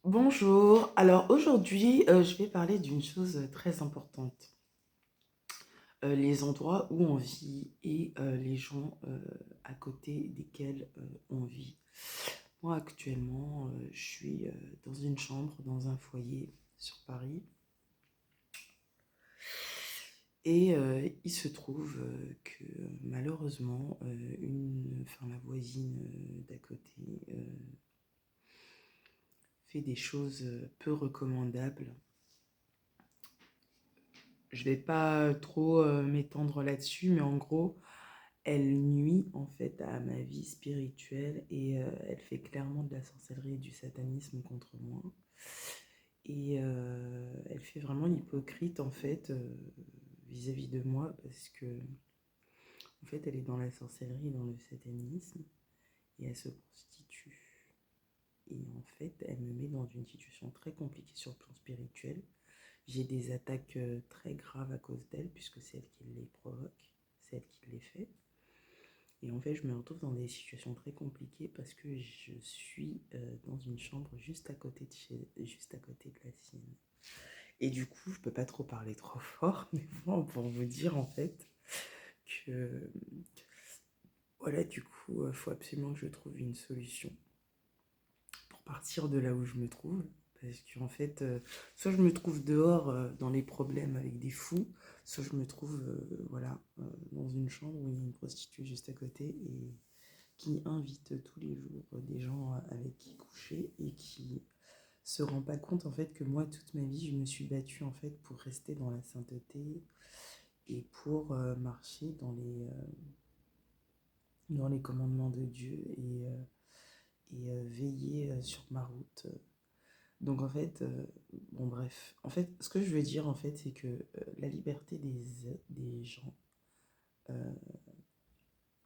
Bonjour. Alors aujourd'hui, je vais parler d'une chose très importante. Les endroits où on vit et les gens à côté desquels on vit. Moi actuellement, je suis dans une chambre, dans un foyer sur Paris. Et il se trouve que malheureusement, la voisine d'à côté fait des choses peu recommandables. Je vais pas trop m'étendre là-dessus, mais en gros, elle nuit en fait à ma vie spirituelle et elle fait clairement de la sorcellerie et du satanisme contre moi. Et elle fait vraiment l'hypocrite en fait vis-à-vis de moi parce que en fait elle est dans la sorcellerie et dans le satanisme et elle se prostitue. Et en fait elle me met dans une situation très compliquée sur le plan spirituel. J'ai des attaques très graves à cause d'elle, puisque c'est elle qui les provoque, c'est elle qui les fait. Et en fait, je me retrouve dans des situations très compliquées parce que je suis dans une chambre juste à côté de la sienne. Et du coup, je peux pas trop parler trop fort, mais bon, pour vous dire en fait que voilà, du coup, faut absolument que je trouve une solution pour partir de là où je me trouve. Parce qu'en fait, soit je me trouve dehors dans les problèmes avec des fous, soit je me trouve voilà, dans une chambre où il y a une prostituée juste à côté et qui invite tous les jours des gens avec qui coucher et qui se rend pas compte en fait que moi toute ma vie je me suis battue en fait pour rester dans la sainteté et pour marcher dans les commandements de Dieu et veiller sur ma route. Donc en fait, bon bref, en fait ce que je veux dire en fait c'est que la liberté des gens, euh,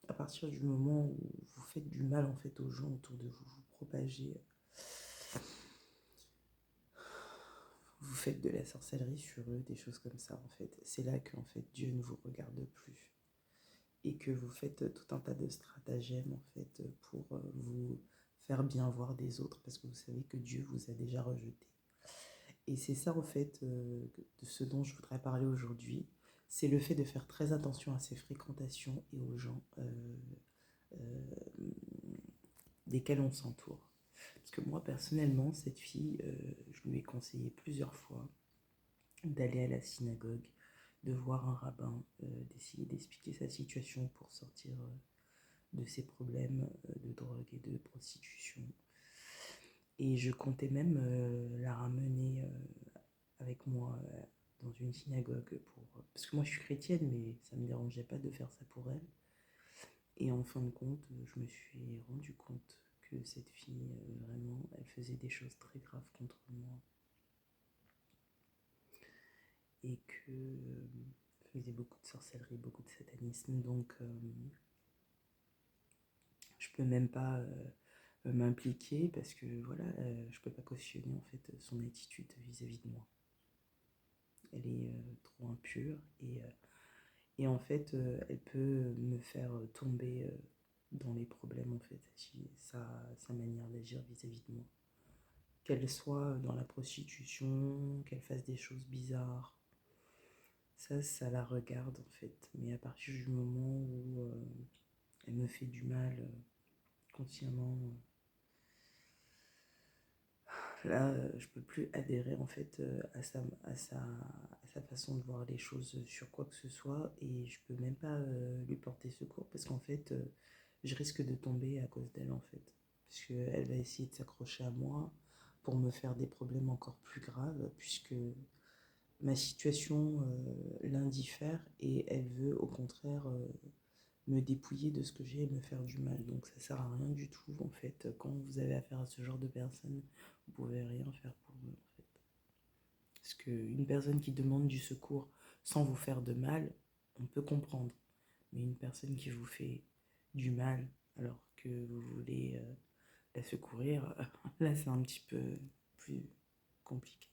à partir du moment où vous faites du mal en fait aux gens autour de vous, vous propagez, vous faites de la sorcellerie sur eux, des choses comme ça en fait, c'est là que en fait Dieu ne vous regarde plus et que vous faites tout un tas de stratagèmes en fait pour vous faire bien voir des autres parce que vous savez que Dieu vous a déjà rejeté. Et c'est ça en fait de ce dont je voudrais parler aujourd'hui, c'est le fait de faire très attention à ses fréquentations et aux gens euh, desquels on s'entoure. Parce que moi personnellement, cette fille, je lui ai conseillé plusieurs fois d'aller à la synagogue, de voir un rabbin, d'essayer d'expliquer sa situation pour sortir de ses problèmes de drogue et de prostitution. Et je comptais même la ramener avec moi dans une synagogue parce que moi je suis chrétienne, mais ça ne me dérangeait pas de faire ça pour elle. Et en fin de compte, je me suis rendu compte que cette fille, vraiment, elle faisait des choses très graves contre moi et que faisait beaucoup de sorcellerie, beaucoup de satanisme. Donc, je peux même pas m'impliquer parce que voilà, je peux pas cautionner en fait son attitude vis-à-vis de moi. Elle est trop impure et en fait, elle peut me faire tomber dans les problèmes en fait, si sa manière d'agir vis-à-vis de moi. Qu'elle soit dans la prostitution, qu'elle fasse des choses bizarres, ça la regarde en fait. Mais à partir du moment où elle me fait du mal consciemment, là, je peux plus adhérer en fait à sa façon de voir les choses sur quoi que ce soit et je peux même pas lui porter secours parce qu'en fait, je risque de tomber à cause d'elle en fait. Parce qu'elle va essayer de s'accrocher à moi pour me faire des problèmes encore plus graves puisque ma situation l'indiffère et elle veut au contraire me dépouiller de ce que j'ai et me faire du mal. Donc ça sert à rien du tout en fait. Quand vous avez affaire à ce genre de personnes, vous pouvez rien faire pour eux en fait. Parce qu'une personne qui demande du secours sans vous faire de mal, on peut comprendre. Mais une personne qui vous fait du mal alors que vous voulez la secourir, là c'est un petit peu plus compliqué.